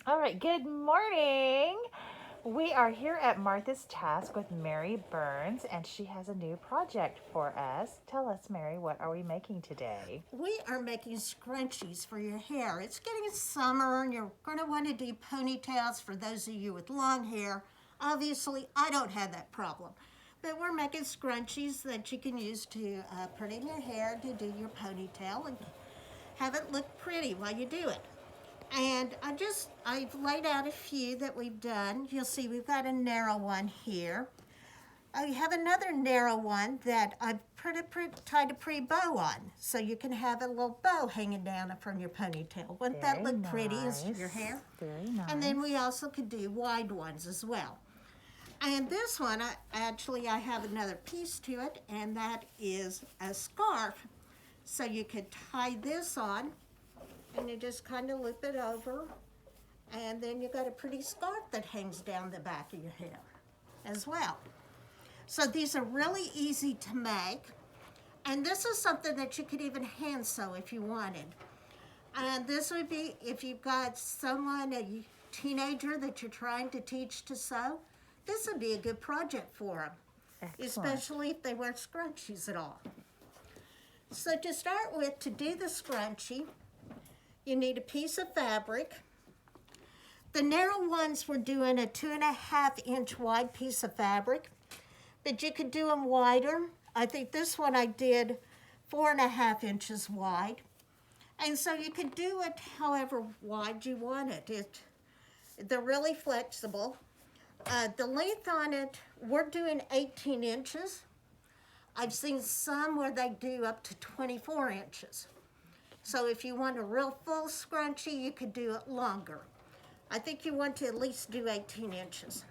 All right, good morning. We are here at Martha's Task with Mary Burns, and she has a new project for us. Tell us, Mary, what are we making today? We are making scrunchies for your hair. It's getting summer and you're going to want to do ponytails for those of you with long hair. Obviously, I don't have that problem. But we're making scrunchies that you can use to put in your hair to do your ponytail and have it look pretty while you do it. And I've laid out a few that we've done. You'll see we've got a narrow one here. I have another narrow one that I've tied a pretty bow on, so you can have a little bow hanging down from your ponytail. Wouldn't that Very look pretty as nice. your hair? Very nice. And then we also could do wide ones as well. And this one, I have another piece to it, and that is a scarf. So you could tie this on, and you just kind of loop it over, and then you got a pretty scarf that hangs down the back of your hair as well. So these are really easy to make. And this is something that you could even hand sew if you wanted. And this would be if you've got someone, a teenager that you're trying to teach to sew, this would be a good project for them. Excellent. Especially if they wear scrunchies at all. So to start with, to do the scrunchie, you need a piece of fabric. The narrow ones, we're doing a 2.5-inch wide piece of fabric, but you could do them wider. I think this one I did 4.5 inches wide. And so you could do it however wide you want it. They're really flexible. The length on it, we're doing 18 inches. I've seen some where they do up to 24 inches. So if you want a real full scrunchie, you could do it longer. I think you want to at least do 18 inches.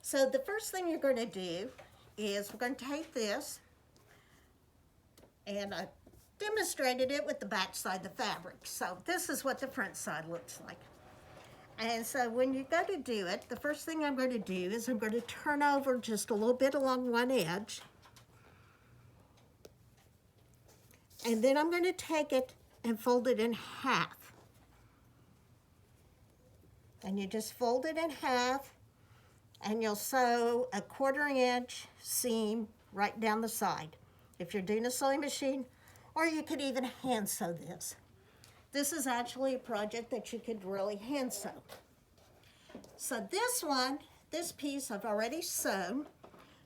So the first thing you're going to do is we're going to take this, and I demonstrated it with the back side of the fabric. So this is what the front side looks like. And so when you go to do it, the first thing I'm going to do is I'm going to turn over just a little bit along one edge. And then I'm going to take it and fold it in half. And you just fold it in half, and you'll sew a 1/4-inch seam right down the side. If you're doing a sewing machine, or you could even hand sew this. This is actually a project that you could really hand sew. So this piece I've already sewn.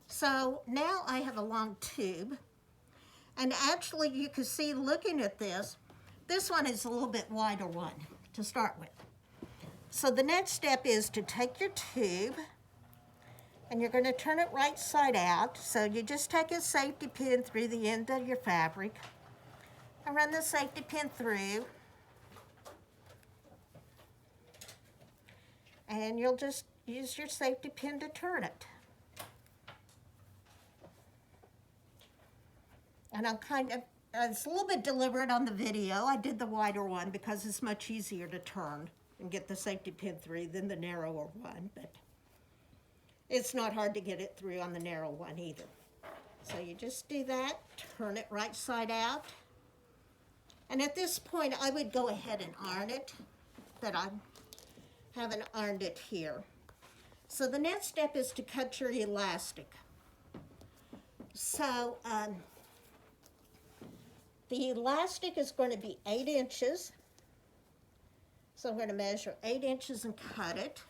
So now I have a long tube. And actually you can see looking at this one is a little bit wider one to start with. So the next step is to take your tube, and you're going to turn it right side out. So you just take a safety pin through the end of your fabric and run the safety pin through. And you'll just use your safety pin to turn it. And it's a little bit deliberate on the video. I did the wider one because it's much easier to turn and get the safety pin through than the narrower one, but it's not hard to get it through on the narrow one either. So you just do that, turn it right side out. And at this point, I would go ahead and iron it, but I haven't ironed it here. So the next step is to cut your elastic. So the elastic is going to be 8 inches. So I'm going to measure 8 inches and cut it.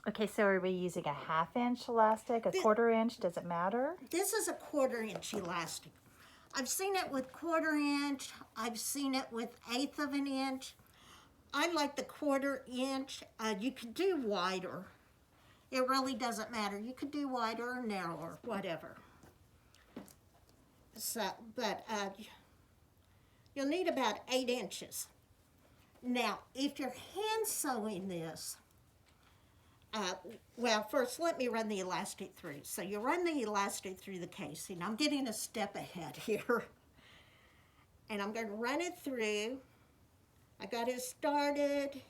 Okay, so are we using a 1/2-inch elastic, a 1/4-inch? Does it matter? This is a 1/4-inch elastic. I've seen it with 1/4-inch. I've seen it with 1/8 of an inch. I like the 1/4-inch. You could do wider. It really doesn't matter. You could do wider or narrower, whatever. So, but you'll need about 8 inches. Now, if you're hand sewing this, well, first let me run the elastic through. So you run the elastic through the casing. I'm getting a step ahead here. And I'm going to run it through. I got it started.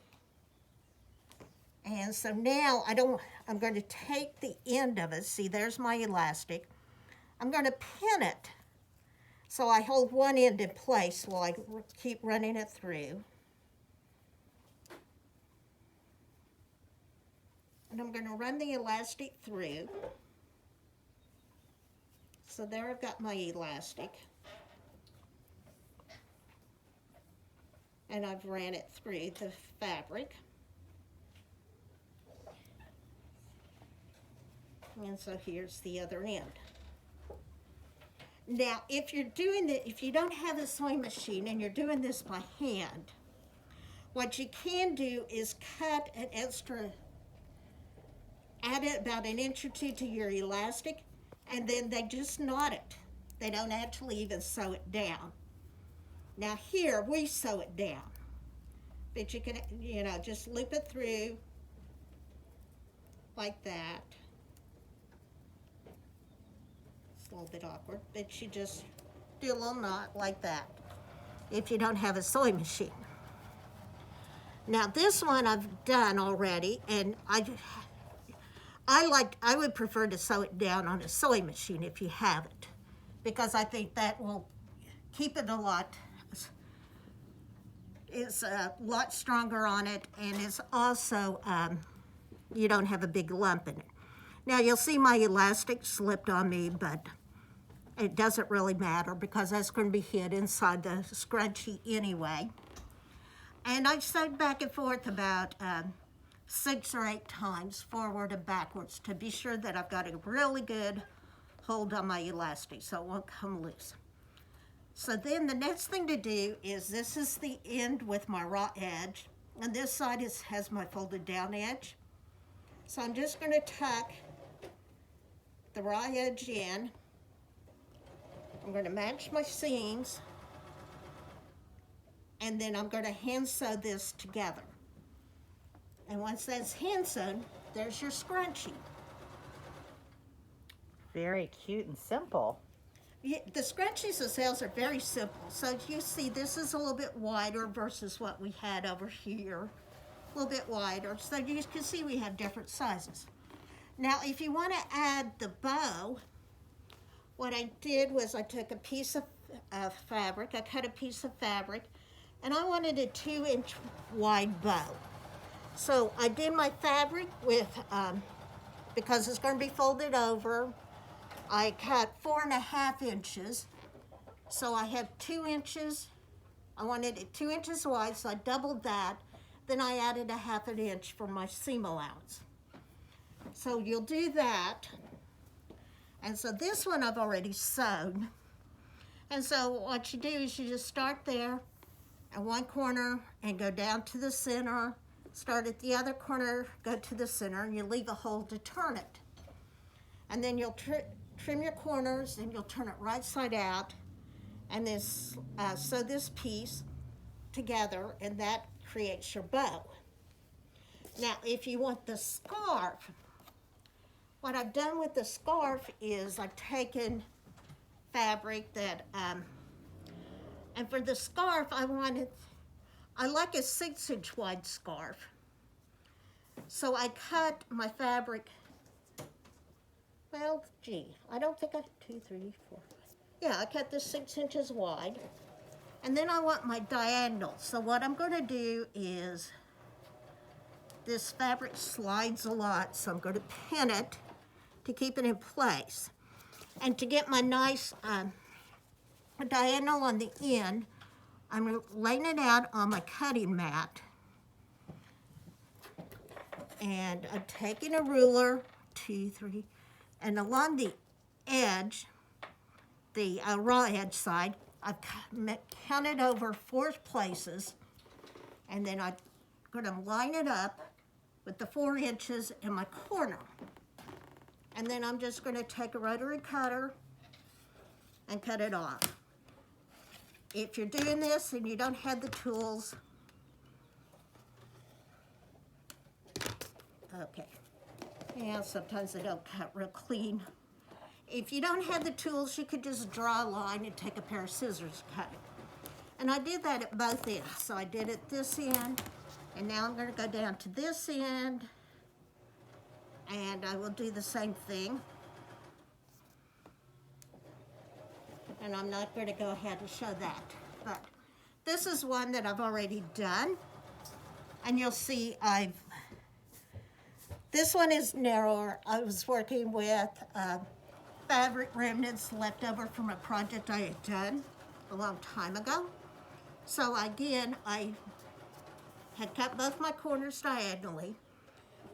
And so now I'm going to take the end of it. See, there's my elastic. I'm going to pin it. So I hold one end in place while I keep running it through. and I'm going to run the elastic through. So there I've got my elastic. And I've ran it through the fabric. And so here's the other end. Now, if you're doing it, if you don't have a sewing machine and you're doing this by hand, what you can do is cut an extra, add it about an inch or two to your elastic, and then they just knot it. They don't actually even sew it down. Now here, we sew it down. But you can, just loop it through like that. It's a little bit awkward, but you just do a little knot like that if you don't have a sewing machine. Now this one I've done already, and I would prefer to sew it down on a sewing machine if you have it, because I think that will keep it is a lot stronger on it, and it's also, you don't have a big lump in it. Now you'll see my elastic slipped on me, but it doesn't really matter because that's going to be hid inside the scrunchie anyway. And I sewed back and forth about 6 or 8 times, forward and backwards, to be sure that I've got a really good hold on my elastic so it won't come loose. So then the next thing to do is, this is the end with my raw edge, and this side has my folded down edge. So I'm just going to tuck the raw edge in. I'm going to match my seams, and then I'm going to hand sew this together. And once that's hand sewn, there's your scrunchie. Very cute and simple. Yeah, the scrunchies themselves are very simple. So you see, this is a little bit wider versus what we had over here. A little bit wider. So you can see we have different sizes. Now, if you want to add the bow, what I did was I took a piece of fabric. I cut a piece of fabric, and I wanted a 2-inch wide bow. So I did my fabric with, because it's going to be folded over, I cut 4.5 inches. So I have 2 inches. I wanted it 2 inches wide, so I doubled that. Then I added 1/2 inch for my seam allowance. So you'll do that. And so this one I've already sewn. And so what you do is you just start there at one corner and go down to the center. Start at the other corner, go to the center, and you leave a hole to turn it. And then you'll trim your corners, and you'll turn it right side out, and then sew this piece together, and that creates your bow. Now, if you want the scarf, what I've done with the scarf is I've taken fabric that, and for the scarf, I like a 6-inch wide scarf. So I cut my fabric, well, I don't think 2, 3, 4, 5. Yeah, I cut this 6 inches wide. And then I want my diagonal. So what I'm going to do is, this fabric slides a lot, so I'm going to pin it to keep it in place. And to get my nice diagonal on the end, I'm laying it out on my cutting mat. And I'm taking a ruler, 2, 3, and along the edge, the raw edge side, I've counted over 4 places, and then I'm going to line it up with the 4 inches in my corner. And then I'm just going to take a rotary cutter and cut it off. If you're doing this and you don't have the tools, okay. Yeah, sometimes they don't cut real clean. If you don't have the tools, you could just draw a line and take a pair of scissors to cut it. And I did that at both ends. So I did it this end, and now I'm going to go down to this end, and I will do the same thing. And I'm not going to go ahead and show that. But this is one that I've already done. And you'll see I've This one is narrower. I was working with fabric remnants left over from a project I had done a long time ago. So again, I had cut both my corners diagonally,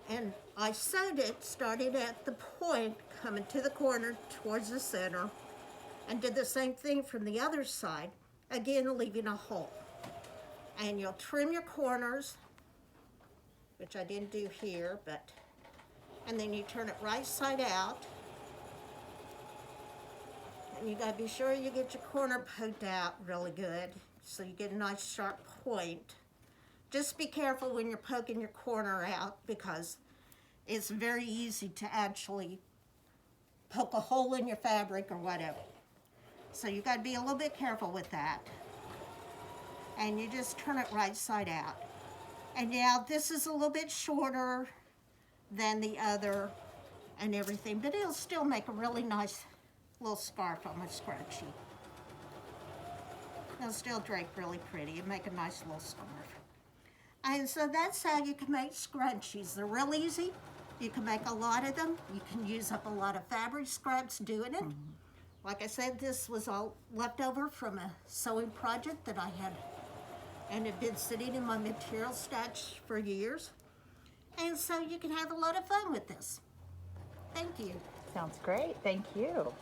and I sewed it, started at the point, coming to the corner towards the center, and did the same thing from the other side, again leaving a hole. And you'll trim your corners, which I didn't do here, and then you turn it right side out. And you gotta be sure you get your corner poked out really good so you get a nice sharp point. Just be careful when you're poking your corner out because it's very easy to actually poke a hole in your fabric or whatever. So you gotta be a little bit careful with that. And you just turn it right side out. And now this is a little bit shorter than the other and everything, but it'll still make a really nice little scarf on my scrunchie. It'll still drape really pretty and make a nice little scarf. And so that's how you can make scrunchies. They're real easy. You can make a lot of them. You can use up a lot of fabric scraps doing it. Like I said, this was all left over from a sewing project that I had, and it had been sitting in my material stash for years. And so you can have a lot of fun with this. Thank you. Sounds great. Thank you.